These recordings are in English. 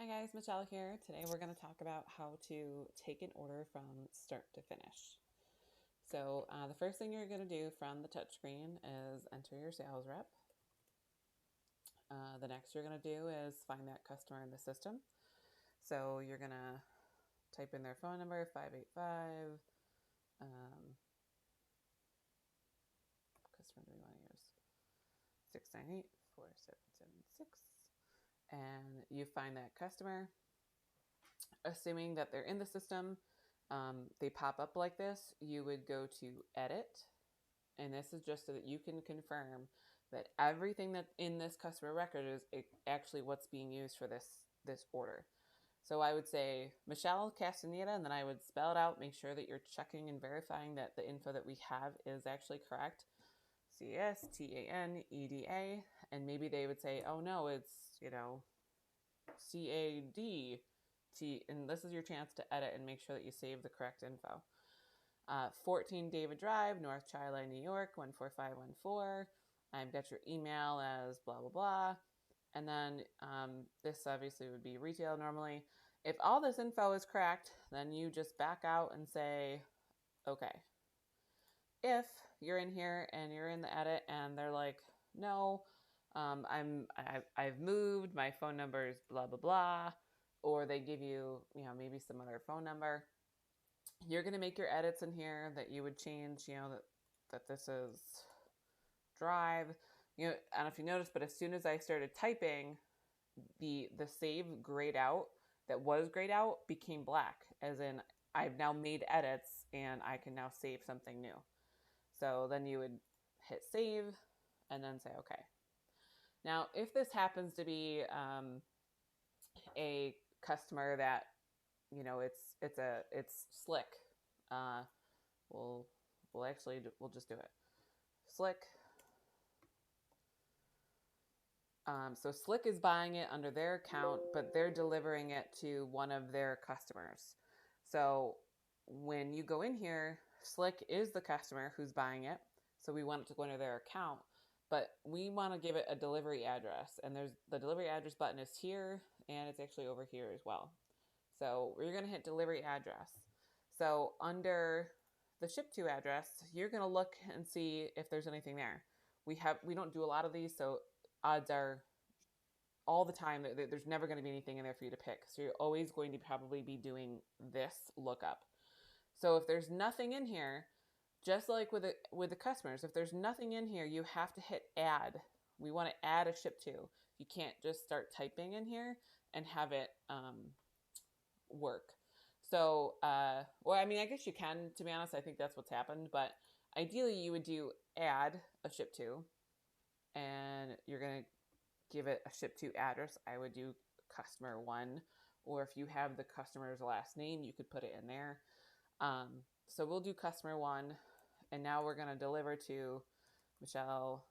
Hi guys, Michelle here. Today we're going to talk about how to take an order from start to finish. So the first thing you're going to do from the touchscreen is enter your sales rep. The next you're going to do is find that customer in the system. So you're going to type in their phone number, 585. Customer do we want to use? 698-4776. And you find that customer. Assuming that they're in the system, they pop up like this, you would go to edit. And this is just so that you can confirm that everything that in this customer record is actually what's being used for this order. So I would say Michelle Castaneda, and then I would spell it out, make sure that you're checking and verifying that the info that we have is actually correct. Castaneda, and maybe they would say, oh no, it's, CAD. And this is your chance to edit and make sure that you save the correct info. 14 David Drive, North Chi-Line, New York, 14514. I've got your email as blah, blah, blah. And then this obviously would be retail normally. If all this info is correct, then you just back out and say, okay. If you're in here and you're in the edit and they're like, no, I've moved, my phone number is blah, blah, blah, or they give you, maybe some other phone number, you're going to make your edits in here that you would change, that this is Drive. I don't know if you noticed, but as soon as I started typing, the save grayed out that was grayed out became black, as in I've now made edits and I can now save something new. So then you would hit save and then say okay. Now, if this happens to be a customer that it's Slick, uh, we'll just do it. Slick. So Slick is buying it under their account, but they're delivering it to one of their customers. So when you go in here, Slick is the customer who's buying it. So we want it to go into their account, but we want to give it a delivery address. And there's the delivery address button is here, and it's actually over here as well. So we're going to hit delivery address. So under the ship to address, you're going to look and see if there's anything there. We don't do a lot of these, so odds are all the time that there's never going to be anything in there for you to pick. So you're always going to probably be doing this lookup. So if there's nothing in here, just like with the customers, if there's nothing in here, you have to hit add. We want to add a ship to. You can't just start typing in here and have it work. So, well, I mean, I guess you can, to be honest. I think that's what's happened. But ideally, you would do add a ship to, and you're going to give it a ship to address. I would do customer one, or if you have the customer's last name, you could put it in there. So we'll do customer one, and now we're going to deliver to Michelle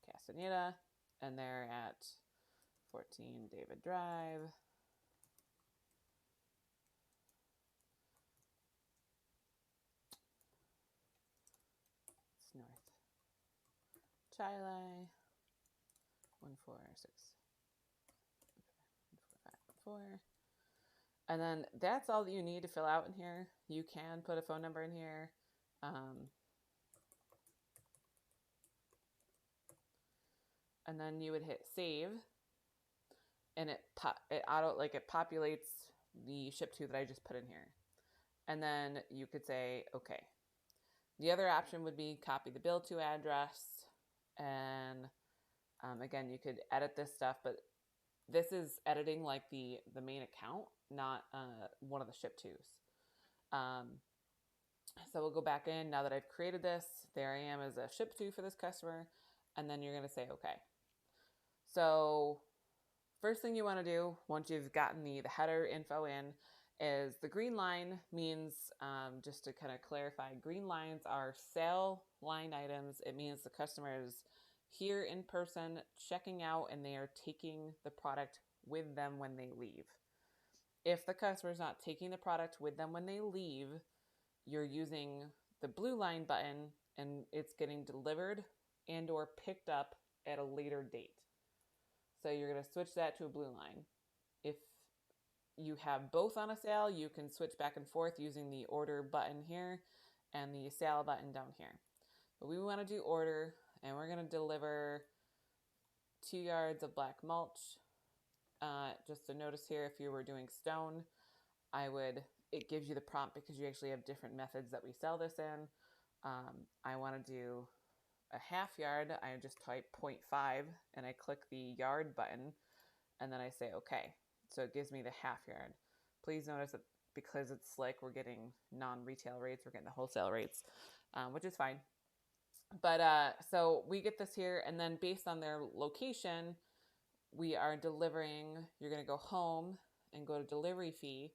Castaneda, and they're at 14 David Drive. It's North Chi-Line, 146. And then that's all that you need to fill out in here. You can put a phone number in here. And then you would hit save, and it populates the ship to that I just put in here. And then you could say okay. The other option would be copy the bill to address, and again, you could edit this stuff, but this is editing like the main account, not one of the ship tos. So we'll go back in. Now that I've created this, there I am as a ship to for this customer, and then you're going to say okay. So first thing you want to do once you've gotten the header info in is the green line means, just to kind of clarify, green lines are sale line items. It means the customer is here in person checking out and they are taking the product with them when they leave. If the customer is not taking the product with them when they leave, you're using the blue line button and it's getting delivered and or picked up at a later date. So you're going to switch that to a blue line. If you have both on a sale, you can switch back and forth using the order button here and the sale button down here. But we want to do order, and we're going to deliver 2 yards of black mulch. Just a notice here, if you were doing stone, it gives you the prompt because you actually have different methods that we sell this in. I want to do a half yard. I just type 0.5 and I click the yard button, and then I say okay. So it gives me the half yard. Please notice that because it's Slick, we're getting non-retail rates, we're getting the wholesale rates, which is fine. But so we get this here, and then based on their location, we are delivering. You're going to go home and go to delivery fee,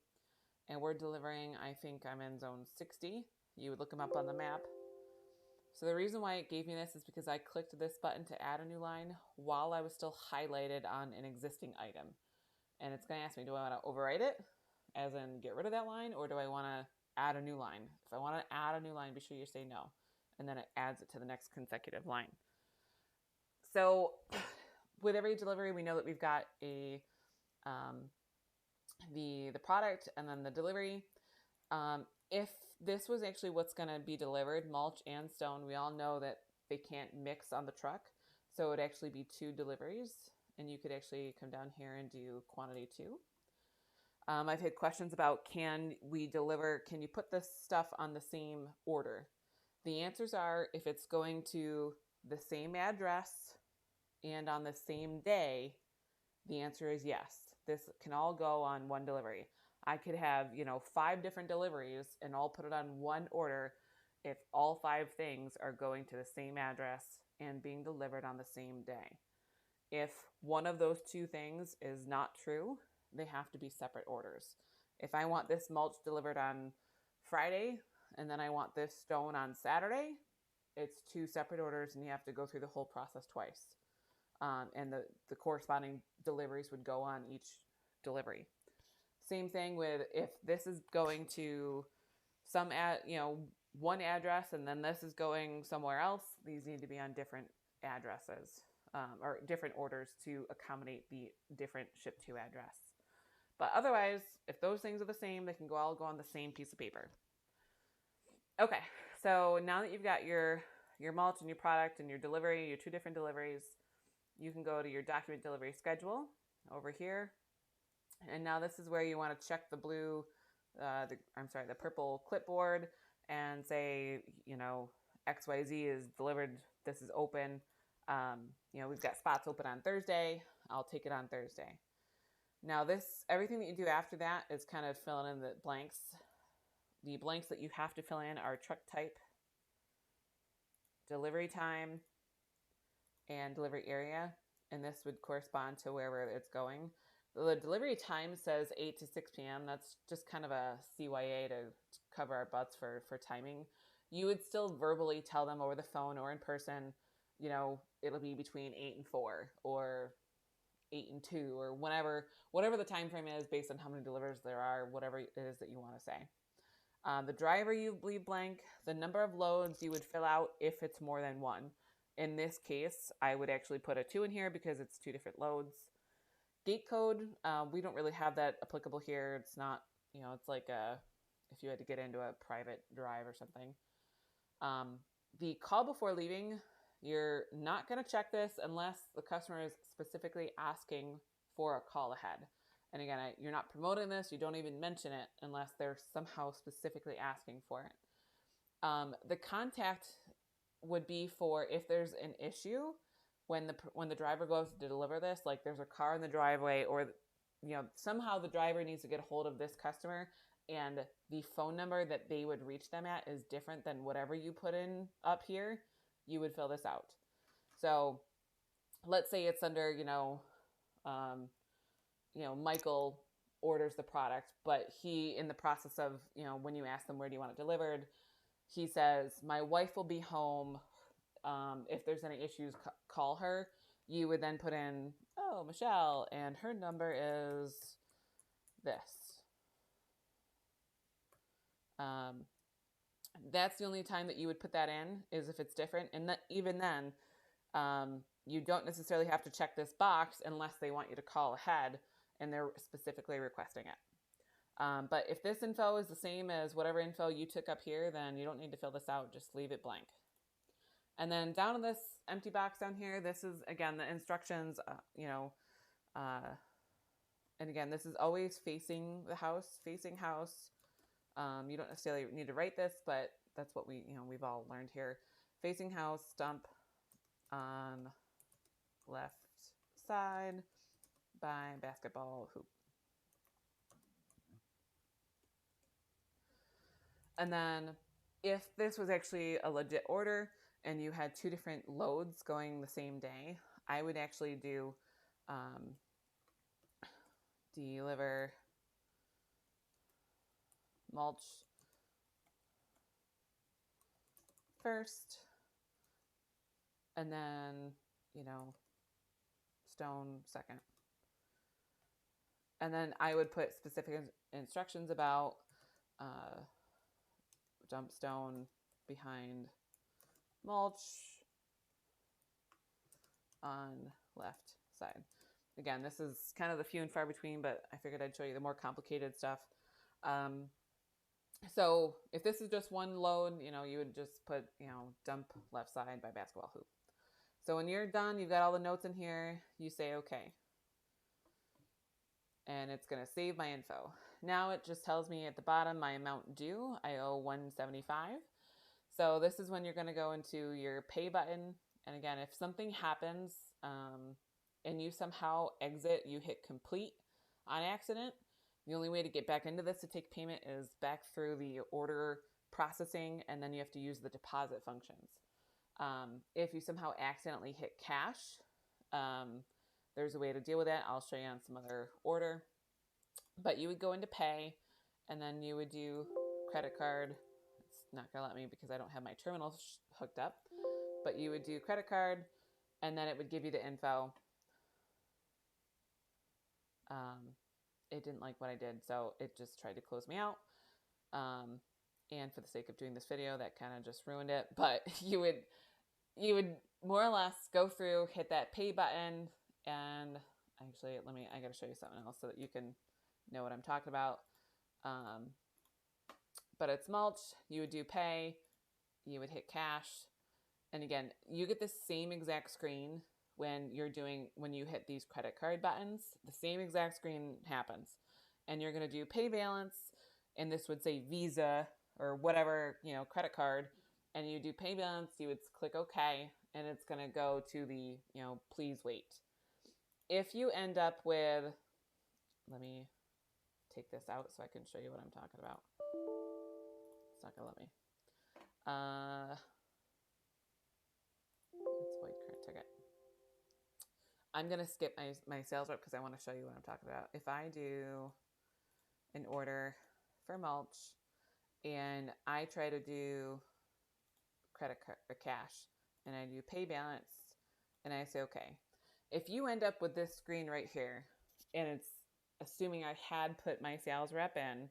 and we're delivering, I think I'm in zone 60. You would look them up on the map. So the reason why it gave me this is because I clicked this button to add a new line while I was still highlighted on an existing item. And it's going to ask me, do I want to overwrite it, as in get rid of that line, or do I want to add a new line? If I want to add a new line, be sure you say no. And then it adds it to the next consecutive line. So with every delivery, we know that we've got the product and then the delivery. If this was actually what's going to be delivered, mulch and stone, we all know that they can't mix on the truck. So it would actually be 2 deliveries, and you could actually come down here and do quantity 2. I've had questions about, can you put this stuff on the same order? The answers are, if it's going to the same address and on the same day, the answer is yes. This can all go on one delivery. I could have, 5 different deliveries and all put it on one order if all 5 things are going to the same address and being delivered on the same day. If one of those 2 things is not true, they have to be separate orders. If I want this mulch delivered on Friday and then I want this stone on Saturday, it's 2 separate orders and you have to go through the whole process twice. And the corresponding deliveries would go on each delivery. Same thing with if this is going to one address and then this is going somewhere else, these need to be on different addresses or different orders to accommodate the different ship to address. But otherwise, if those things are the same, they can all go on the same piece of paper. Okay, so now that you've got your mulch and your product and your delivery, your 2 different deliveries, you can go to your document delivery schedule over here. And now this is where you want to check the the purple clipboard and say, XYZ is delivered. This is open. We've got spots open on Thursday. I'll take it on Thursday. Now everything that you do after that is kind of filling in the blanks. The blanks that you have to fill in are truck type, delivery time, and delivery area. And this would correspond to wherever it's going. The delivery time says 8 to 6 p.m. That's just kind of a CYA to cover our butts for timing. You would still verbally tell them over the phone or in person, it'll be between 8 and 4 or 8 and 2 or whatever the time frame is based on how many deliveries there are, whatever it is that you want to say. The driver you leave blank, the number of loads you would fill out if it's more than 1. In this case, I would actually put a 2 in here because it's 2 different loads. Gate code, we don't really have that applicable here. It's not, it's like if you had to get into a private drive or something. The call before leaving, you're not going to check this unless the customer is specifically asking for a call ahead. And again, you're not promoting this. You don't even mention it unless they're somehow specifically asking for it. The contact would be for if there's an issue when the driver goes to deliver this, like there's a car in the driveway or somehow the driver needs to get a hold of this customer and the phone number that they would reach them at is different than whatever you put in up here, you would fill this out. So let's say it's under, Michael orders the product, but he, in the process of, when you ask them, where do you want it delivered? He says, my wife will be home. If there's any issues, call her. You would then put in, Michelle, and her number is this. That's the only time that you would put that in, is if it's different. And even then, you don't necessarily have to check this box unless they want you to call ahead and they're specifically requesting it. But if this info is the same as whatever info you took up here, then you don't need to fill this out. Just leave it blank. And then down in this empty box down here, this is, again, the instructions, and again, this is always facing the house, facing house. You don't necessarily need to write this, but that's what we've all learned here. Facing house, dump on left side by basketball hoop. And then if this was actually a legit order and you had 2 different loads going the same day, I would actually do deliver mulch first, and then, stone second. And then I would put specific instructions about dump stone behind mulch on left side. Again, this is kind of the few and far between, but I figured I'd show you the more complicated stuff. So if this is just one load, you would just put, dump left side by basketball hoop. So when you're done, you've got all the notes in here, you say okay. And it's going to save my info. Now it just tells me at the bottom my amount due. I owe $175. So this is when you're going to go into your pay button. And again, if something happens and you somehow exit, you hit complete on accident, the only way to get back into this to take payment is back through the order processing, and then you have to use the deposit functions. If you somehow accidentally hit cash, there's a way to deal with that. I'll show you on some other order. But you would go into pay, and then you would do credit card. It's not going to let me because I don't have my terminal hooked up. But you would do credit card, and then it would give you the info. It didn't like what I did, so it just tried to close me out. And for the sake of doing this video, that kind of just ruined it. But you would more or less go through, hit that pay button, and actually, I got to show you something else so that you can know what I'm talking about. But it's mulch. You would do pay. You would hit cash. And again, you get the same exact screen when you hit these credit card buttons. The same exact screen happens. And you're going to do pay balance, and this would say Visa or whatever, credit card. And you do pay balance, you would click OK, and it's going to go to the, please wait. If you end up with, let me take this out so I can show you what I'm talking about. It's not going to let me. Let's void current ticket. I'm going to skip my sales rep because I want to show you what I'm talking about. If I do an order for mulch and I try to do credit card or cash, and I do pay balance, and I say okay. If you end up with this screen right here, and it's assuming I had put my sales rep in,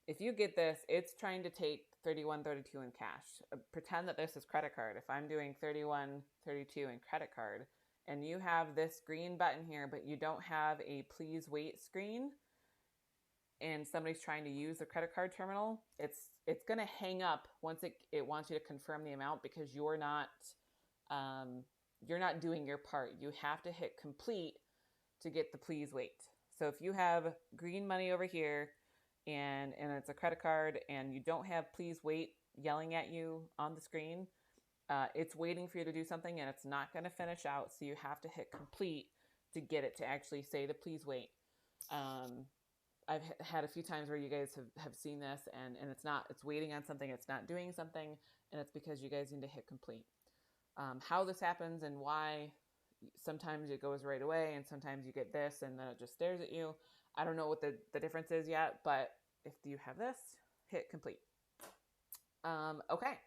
if you get this, it's trying to take $31.32 in cash. Pretend that this is credit card. If I'm doing $31.32 in credit card, and you have this green button here, but you don't have a please wait screen, and somebody's trying to use the credit card terminal, it's going to hang up once it wants you to confirm the amount, because you're not doing your part. You have to hit complete to get the please wait. So if you have green money over here and it's a credit card and you don't have please wait yelling at you on the screen, it's waiting for you to do something and it's not going to finish out. So you have to hit complete to get it to actually say the please wait. I've had a few times where you guys have seen this and it's waiting on something, it's not doing something, and it's because you guys need to hit complete. How this happens and why sometimes it goes right away and sometimes you get this and then it just stares at you. I don't know what the difference is yet, but if you have this, hit complete. Okay,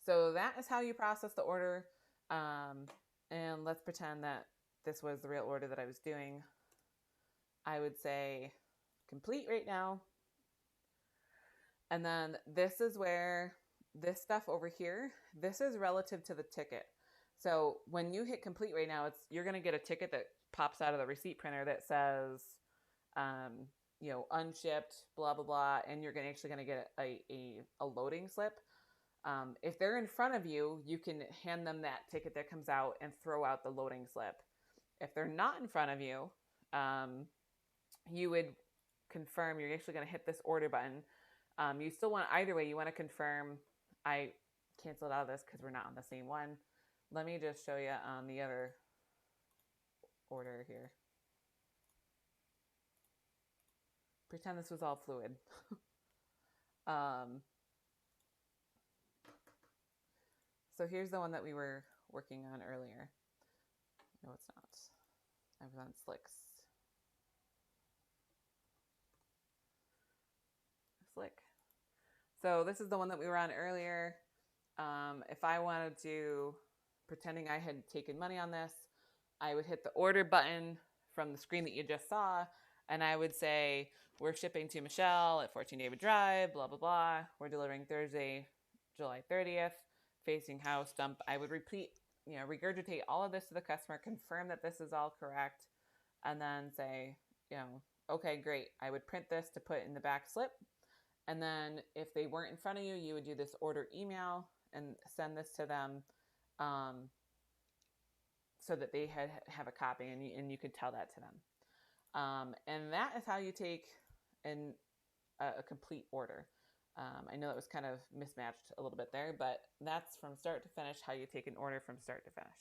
so that is how you process the order. And let's pretend that this was the real order that I was doing. I would say complete right now. And then this is where this stuff over here, this is relative to the ticket. So when you hit complete right now, you're going to get a ticket that pops out of the receipt printer that says unshipped, blah, blah, blah, and you're actually going to get a loading slip. If they're in front of you, you can hand them that ticket that comes out and throw out the loading slip. If they're not in front of you, you would confirm. You're actually going to hit this order button. You still want, either way, you want to confirm. I canceled out of this because we're not on the same one. Let me just show you on the other order here. Pretend this was all fluid. So here's the one that we were working on earlier. No, it's not. I was on Slicks. Slick. So this is the one that we were on earlier. If I wanted to, pretending I had taken money on this, I would hit the order button from the screen that you just saw, and I would say, we're shipping to Michelle at 14 David Drive, blah, blah, blah. We're delivering Thursday, July 30th, facing house dump. I would repeat, regurgitate all of this to the customer, confirm that this is all correct, and then say, okay, great. I would print this to put in the back slip. And then if they weren't in front of you, you would do this order email and send this to them so that they have a copy, and you could tell that to them. And that is how you take a complete order. I know that was kind of mismatched a little bit there, but that's from start to finish how you take an order from start to finish.